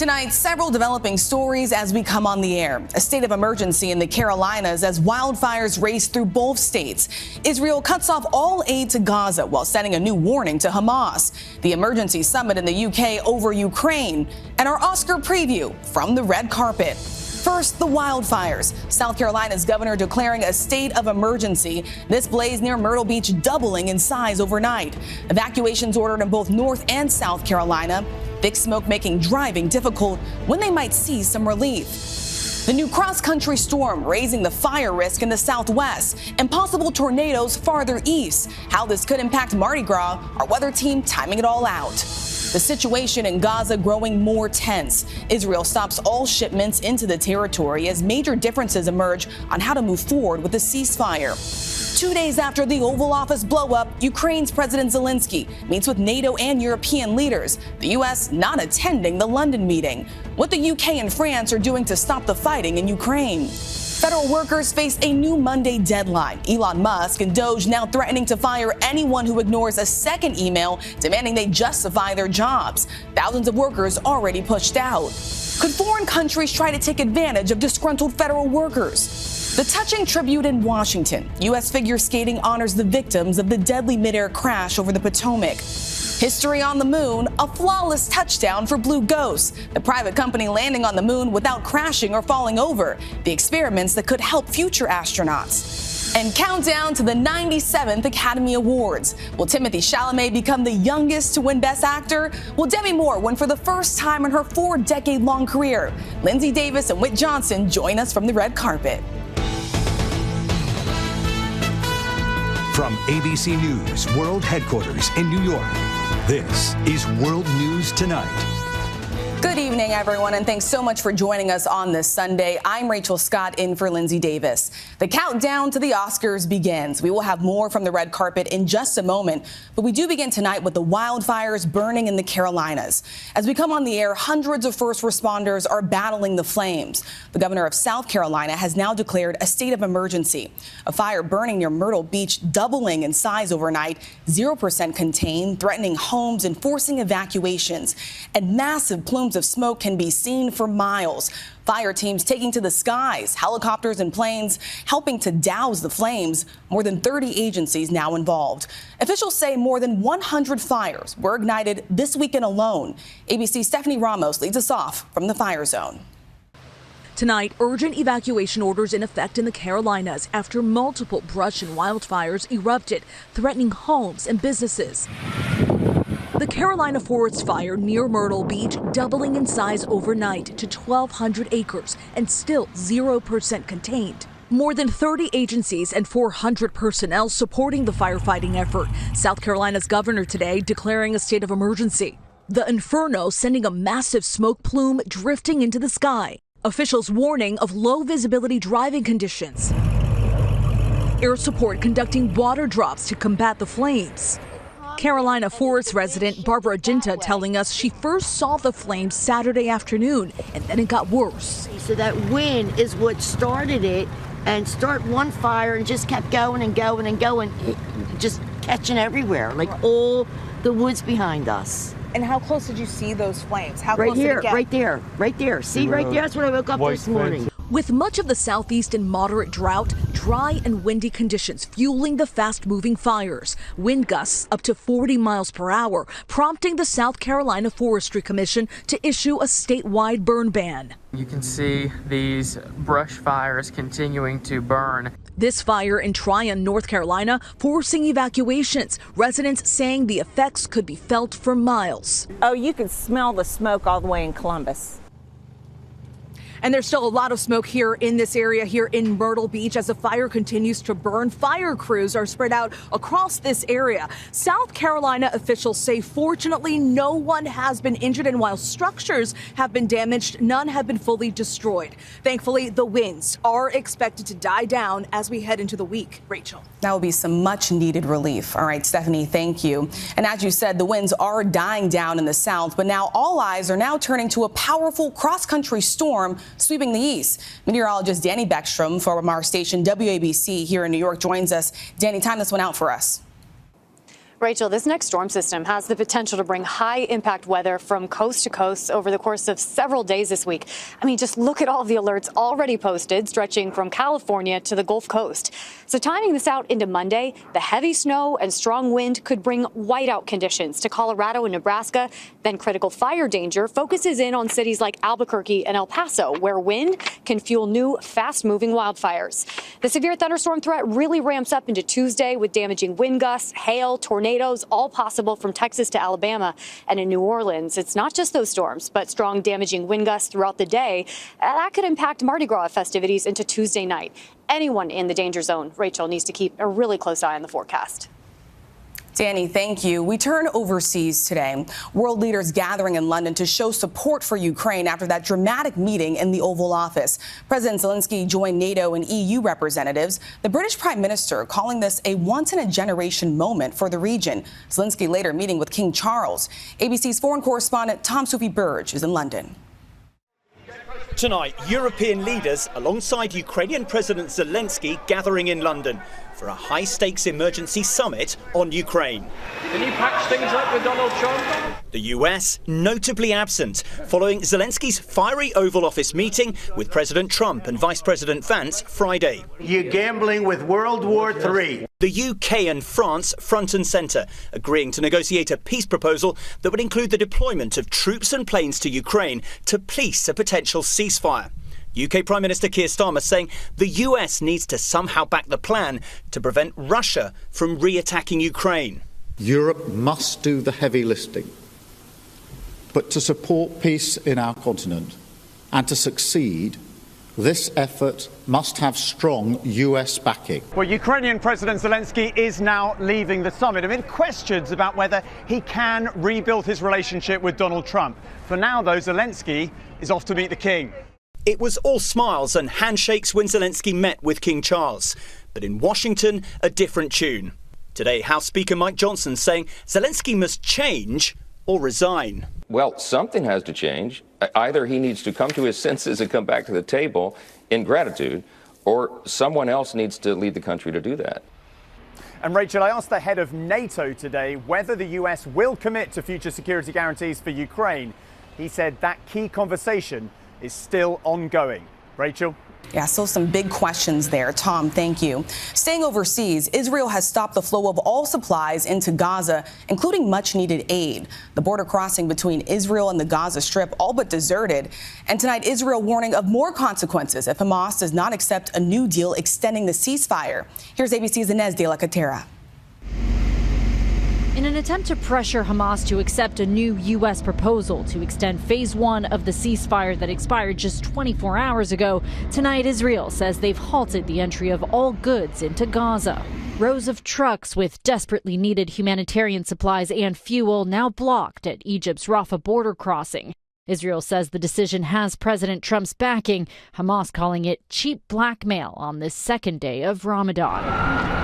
Tonight, several developing stories as we come on the air. A state of emergency in the Carolinas as wildfires race through both states. Israel cuts off all aid to Gaza while sending a new warning to Hamas. The emergency summit in the UK over Ukraine. And our Oscar preview from the red carpet. First, the wildfires. South Carolina's governor declaring a state of emergency. This blaze near Myrtle Beach doubling in size overnight. Evacuations ordered in both North and South Carolina. Thick smoke making driving difficult when they might see some relief. The new cross-country storm raising the fire risk in the southwest and possible tornadoes farther east. How this could impact Mardi Gras, our weather team timing it all out. The situation in Gaza growing more tense. Israel stops all shipments into the territory as major differences emerge on how to move forward with the ceasefire. 2 days after the Oval Office blow-up, Ukraine's President Zelensky meets with NATO and European leaders, the U.S. not attending the London meeting. What the UK and France are doing to stop the fighting in Ukraine. Federal workers face a new Monday deadline. Elon Musk and Doge now threatening to fire anyone who ignores a second email demanding they justify their jobs. Thousands of workers already pushed out. Could foreign countries try to take advantage of disgruntled federal workers? The touching tribute in Washington. U.S. figure skating honors the victims of the deadly midair crash over the Potomac. History on the moon, a flawless touchdown for Blue Ghost, the private company landing on the moon without crashing or falling over. The experiments that could help future astronauts. And countdown to the 97th Academy Awards. Will Timothée Chalamet become the youngest to win Best Actor? Will Demi Moore win for the first time in her 4-decade-long career? Lindsay Davis and Whit Johnson join us from the red carpet. From ABC News World Headquarters in New York, this is World News Tonight. Good evening, everyone, and thanks so much for joining us on this Sunday. I'm Rachel Scott in for Lindsay Davis. The countdown to the Oscars begins. We will have more from the red carpet in just a moment, but we do begin tonight with the wildfires burning in the Carolinas. As we come on the air, hundreds of first responders are battling the flames. The governor of South Carolina has now declared a state of emergency. A fire burning near Myrtle Beach doubling in size overnight, 0% contained, threatening homes and forcing evacuations. And massive plumes of smoke can be seen for miles. Fire teams taking to the skies, helicopters and planes helping to douse the flames. More than 30 agencies now involved. Officials say more than 100 fires were ignited this weekend alone. ABC's Stephanie Ramos leads us off from the fire zone. Tonight, urgent evacuation orders in effect in the Carolinas after multiple brush and wildfires erupted, threatening homes and businesses. The Carolina forest fire near Myrtle Beach doubling in size overnight to 1,200 acres and still 0% contained. More than 30 agencies and 400 personnel supporting the firefighting effort. South Carolina's governor today declaring a state of emergency. The inferno sending a massive smoke plume drifting into the sky. Officials warning of low visibility driving conditions. Air support conducting water drops to combat the flames. Carolina Forest resident Barbara Ginta telling us she first saw the flames Saturday afternoon, and then it got worse. So that wind is what started it, and start one fire and just kept going and going and going, just catching everywhere, like all the woods behind us. And how close did you see those flames? How right close here, did it get? right there, right there. See, right there, that's when I woke up this morning. With much of the southeast in moderate drought, dry and windy conditions fueling the fast-moving fires. Wind gusts up to 40 miles per hour, prompting the South Carolina Forestry Commission to issue a statewide burn ban. You can see these brush fires continuing to burn. This fire in Tryon, North Carolina, forcing evacuations. Residents saying the effects could be felt for miles. Oh, you can smell the smoke all the way in Columbus. And there's still a lot of smoke here in this area here in Myrtle Beach as the fire continues to burn. Fire crews are spread out across this area. South Carolina officials say fortunately no one has been injured, and while structures have been damaged, none have been fully destroyed. Thankfully, the winds are expected to die down as we head into the week. Rachel. That will be some much needed relief. All right, Stephanie, thank you. And as you said, the winds are dying down in the south, but now all eyes are now turning to a powerful cross-country storm sweeping the east. Meteorologist Danny Beckstrom from our station WABC here in New York joins us. Danny, time this one out for us. Rachel, this next storm system has the potential to bring high impact weather from coast to coast over the course of several days this week. I mean, just look at all the alerts already posted, stretching from California to the Gulf Coast. So timing this out into Monday, the heavy snow and strong wind could bring whiteout conditions to Colorado and Nebraska. Then critical fire danger focuses in on cities like Albuquerque and El Paso, where wind can fuel new fast-moving wildfires. The severe thunderstorm threat really ramps up into Tuesday with damaging wind gusts, hail, tornadoes, all possible from Texas to Alabama. And in New Orleans, it's not just those storms, but strong damaging wind gusts throughout the day. That could impact Mardi Gras festivities into Tuesday night. Anyone in the danger zone, Rachel, needs to keep a really close eye on the forecast. Danny, thank you. We turn overseas today. World leaders gathering in London to show support for Ukraine after that dramatic meeting in the Oval Office. President Zelensky joined NATO and EU representatives. The British Prime Minister calling this a once-in-a-generation moment for the region. Zelensky later meeting with King Charles. ABC's foreign correspondent Tom Sophie Burge is in London. Tonight, European leaders alongside Ukrainian President Zelensky gathering in London for a high-stakes emergency summit on Ukraine. Can you patch things up with Donald Trump? The US notably absent following Zelensky's fiery Oval Office meeting with President Trump and Vice President Vance Friday. You're gambling with World War III. The UK and France front and centre, agreeing to negotiate a peace proposal that would include the deployment of troops and planes to Ukraine to police a potential ceasefire. UK Prime Minister Keir Starmer saying the US needs to somehow back the plan to prevent Russia from re-attacking Ukraine. Europe must do the heavy lifting. But to support peace in our continent and to succeed, this effort must have strong US backing. Well, Ukrainian President Zelensky is now leaving the summit amid questions about whether he can rebuild his relationship with Donald Trump. For now, though, Zelensky is off to meet the king. It was all smiles and handshakes when Zelensky met with King Charles. But in Washington, a different tune. Today, House Speaker Mike Johnson saying Zelensky must change or resign. Well, something has to change. Either he needs to come to his senses and come back to the table in gratitude, or someone else needs to lead the country to do that. And Rachel, I asked the head of NATO today whether the US will commit to future security guarantees for Ukraine. He said that key conversation is still ongoing. Rachel? Yeah, so some big questions there. Tom, thank you. Staying overseas, Israel has stopped the flow of all supplies into Gaza, including much-needed aid. The border crossing between Israel and the Gaza Strip all but deserted. And tonight, Israel warning of more consequences if Hamas does not accept a new deal extending the ceasefire. Here's ABC's Inez de la Catera. In an attempt to pressure Hamas to accept a new U.S. proposal to extend phase 1 of the ceasefire that expired just 24 hours ago, tonight Israel says they've halted the entry of all goods into Gaza. Rows of trucks with desperately needed humanitarian supplies and fuel now blocked at Egypt's Rafah border crossing. Israel says the decision has President Trump's backing, Hamas calling it cheap blackmail on this second day of Ramadan.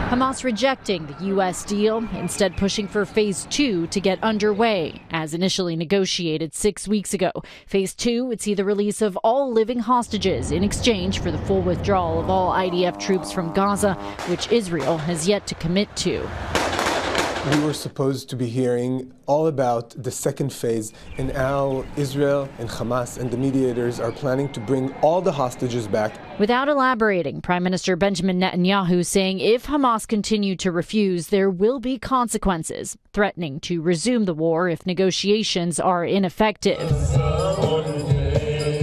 Hamas rejecting the U.S. deal, instead pushing for Phase 2 to get underway, as initially negotiated 6 weeks ago. Phase 2 would see the release of all living hostages in exchange for the full withdrawal of all IDF troops from Gaza, which Israel has yet to commit to. We were supposed to be hearing all about the second phase and how Israel and Hamas and the mediators are planning to bring all the hostages back. Without elaborating, Prime Minister Benjamin Netanyahu saying if Hamas continue to refuse, there will be consequences, threatening to resume the war if negotiations are ineffective.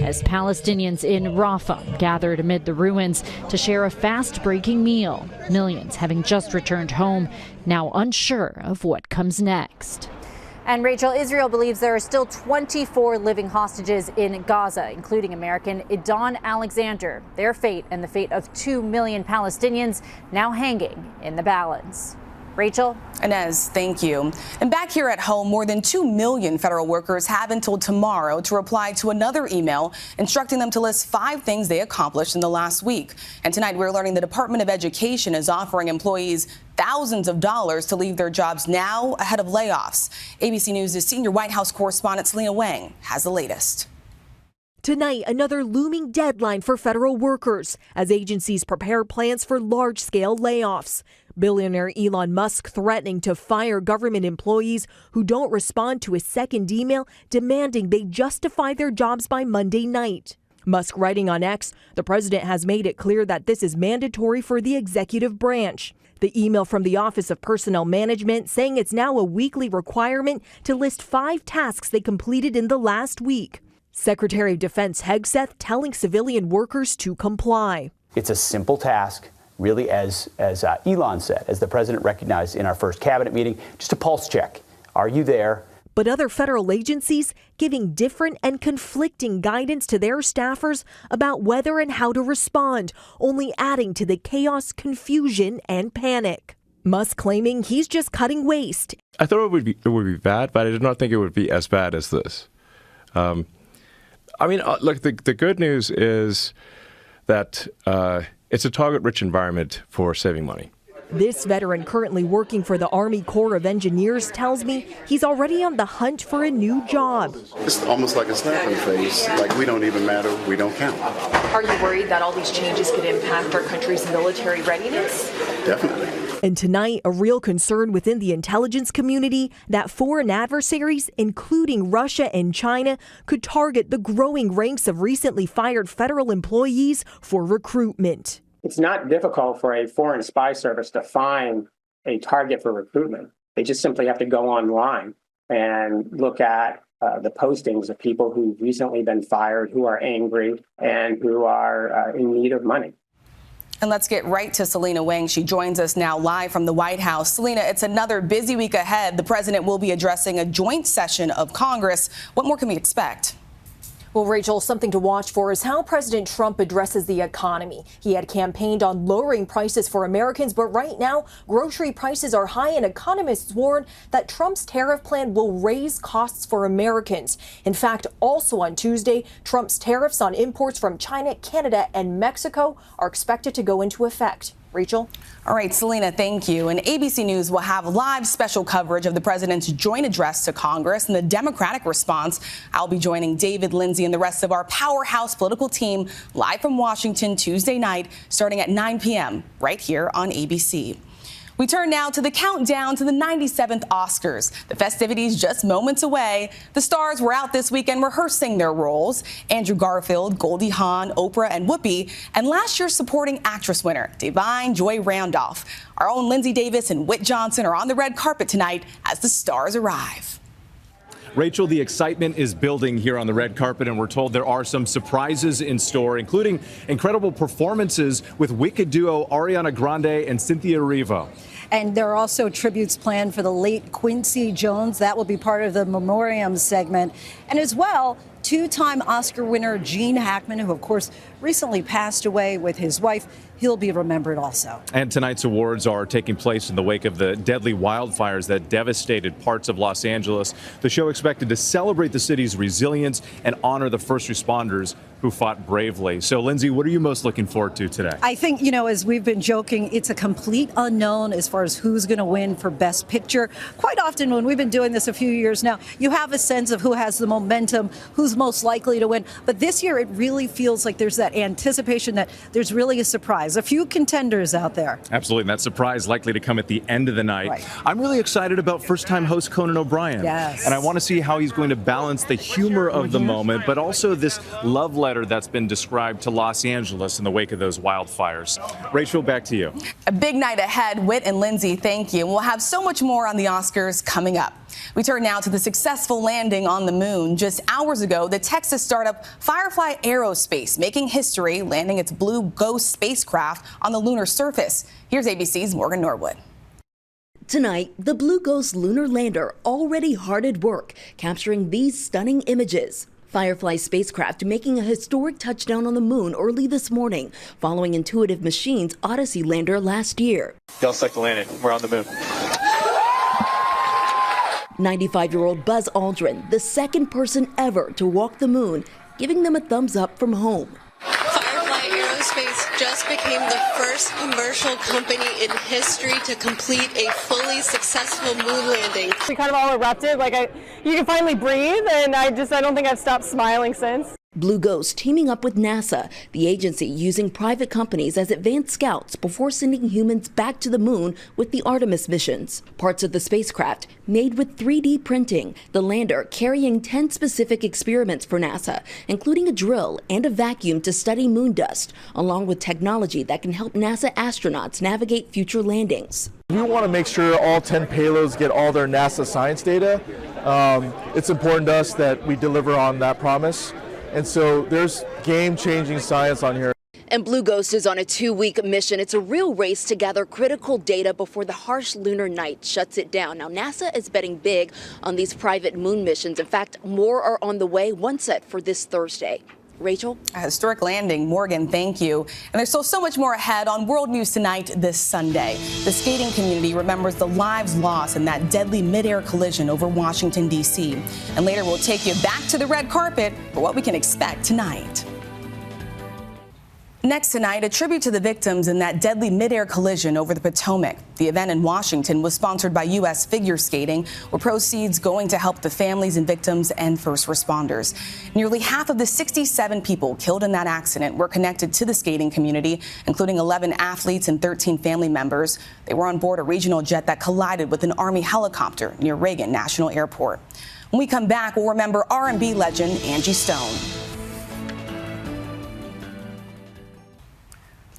As Palestinians in Rafah gathered amid the ruins to share a fast-breaking meal, millions having just returned home, now unsure of what comes next. And Rachel, Israel believes there are still 24 living hostages in Gaza, including American Idon Alexander. Their fate and the fate of 2 million Palestinians now hanging in the balance. Rachel? Inez, thank you. And back here at home, more than 2 million federal workers have until tomorrow to reply to another email instructing them to list 5 things they accomplished in the last week. And tonight we're learning the Department of Education is offering employees thousands of dollars to leave their jobs now ahead of layoffs. ABC News' senior White House correspondent Selena Wang has the latest. Tonight, another looming deadline for federal workers as agencies prepare plans for large-scale layoffs. Billionaire Elon Musk threatening to fire government employees who don't respond to a second email demanding they justify their jobs by Monday night. Musk writing on X, the president has made it clear that this is mandatory for the executive branch. The email from the Office of Personnel Management saying it's now a weekly requirement to list 5 tasks they completed in the last week. Secretary of Defense Hegseth telling civilian workers to comply. It's a simple task, really, as Elon said, as the president recognized in our first cabinet meeting, just a pulse check. Are you there? But other federal agencies giving different and conflicting guidance to their staffers about whether and how to respond, only adding to the chaos, confusion, and panic. Musk claiming he's just cutting waste. I thought it would be bad, but I did not think it would be as bad as this. Look, the good news is that it's a target-rich environment for saving money. This veteran currently working for the Army Corps of Engineers tells me he's already on the hunt for a new job. It's almost like a slap in the face, like we don't even matter, we don't count. Are you worried that all these changes could impact our country's military readiness? Definitely. And tonight, a real concern within the intelligence community that foreign adversaries, including Russia and China, could target the growing ranks of recently fired federal employees for recruitment. It's not difficult for a foreign spy service to find a target for recruitment. They just simply have to go online and look at the postings of people who've recently been fired, who are angry, and who are in need of money. And let's get right to Selena Wang. She joins us now live from the White House. Selena, it's another busy week ahead. The president will be addressing a joint session of Congress. What more can we expect? Well, Rachel, something to watch for is how President Trump addresses the economy. He had campaigned on lowering prices for Americans, but right now, grocery prices are high, and economists warn that Trump's tariff plan will raise costs for Americans. In fact, also on Tuesday, Trump's tariffs on imports from China, Canada, and Mexico are expected to go into effect. Rachel? All right, Selena, thank you. And ABC News will have live special coverage of the president's joint address to Congress and the Democratic response. I'll be joining David Lindsay and the rest of our powerhouse political team live from Washington Tuesday night, starting at 9 p.m. right here on ABC. We turn now to the countdown to the 97th Oscars. The festivities just moments away. The stars were out this weekend rehearsing their roles. Andrew Garfield, Goldie Hawn, Oprah, and Whoopi. And last year's supporting actress winner, Da'Vine Joy Randolph. Our own Lindsay Davis and Whit Johnson are on the red carpet tonight as the stars arrive. Rachel, the excitement is building here on the red carpet, and we're told there are some surprises in store, including incredible performances with wicked duo Ariana Grande and Cynthia Erivo. And there are also tributes planned for the late Quincy Jones. That will be part of the memoriam segment. And as well, two-time Oscar winner Gene Hackman, who, of course, recently passed away with his wife. He'll be remembered also. And tonight's awards are taking place in the wake of the deadly wildfires that devastated parts of Los Angeles. The show expected to celebrate the city's resilience and honor the first responders who fought bravely. So, Lindsay, what are you most looking forward to today? I think, as we've been joking, it's a complete unknown as far as who's going to win for Best Picture. Quite often, when we've been doing this a few years now, you have a sense of who has the momentum, who's most likely to win. But this year, it really feels like there's that anticipation that there's really a surprise. A few contenders out there. Absolutely. And that surprise likely to come at the end of the night. Right. I'm really excited about first-time host Conan O'Brien. Yes. And I want to see how he's going to balance the humor of the moment, but also this love letter that's been described to Los Angeles in the wake of those wildfires. Rachel, back to you. A big night ahead. Whit and Lindsay, thank you. And we'll have so much more on the Oscars coming up. We turn now to the successful landing on the moon. Just hours ago, the Texas startup Firefly Aerospace making history, landing its Blue Ghost spacecraft on the lunar surface. Here's ABC's Morgan Norwood. Tonight, the Blue Ghost lunar lander already hard at work, capturing these stunning images. Firefly spacecraft making a historic touchdown on the moon early this morning, following Intuitive Machines' Odyssey lander last year. Y'all stuck the landing. We're on the moon. 95-year-old Buzz Aldrin, the second person ever to walk the moon, giving them a thumbs up from home. Firefly Aerospace just became the first commercial company in history to complete a fully successful moon landing. We kind of all erupted, you can finally breathe, and I don't think I've stopped smiling since. Blue Ghost teaming up with NASA, the agency using private companies as advanced scouts before sending humans back to the moon with the Artemis missions. Parts of the spacecraft made with 3D printing, the lander carrying 10 specific experiments for NASA, including a drill and a vacuum to study moon dust, along with technology that can help NASA astronauts navigate future landings. We want to make sure all 10 payloads get all their NASA science data. It's important to us that we deliver on that promise. And so there's game-changing science on here. And Blue Ghost is on a 2-week mission. It's a real race to gather critical data before the harsh lunar night shuts it down. Now, NASA is betting big on these private moon missions. In fact, more are on the way, one set for this Thursday. Rachel? A historic landing. Morgan, thank you. And there's still so much more ahead on World News Tonight this Sunday. The skating community remembers the lives lost in that deadly midair collision over Washington, D.C. And later we'll take you back to the red carpet for what we can expect tonight. Next tonight, a tribute to the victims in that deadly midair collision over the Potomac. The event in Washington was sponsored by U.S. Figure Skating, with proceeds going to help the families and victims and first responders. Nearly half of the 67 people killed in that accident were connected to the skating community, including 11 athletes and 13 family members. They were on board a regional jet that collided with an Army helicopter near Reagan National Airport. When we come back, we'll remember R&B legend Angie Stone.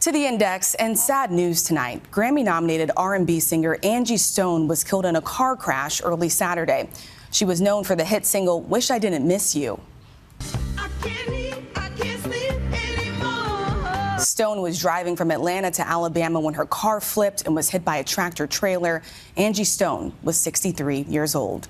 To the Index, and sad news tonight. Grammy-nominated R&B singer Angie Stone was killed in a car crash early Saturday. She was known for the hit single Wish I Didn't Miss You. Stone was driving from Atlanta to Alabama when her car flipped and was hit by a tractor trailer. Angie Stone was 63 years old.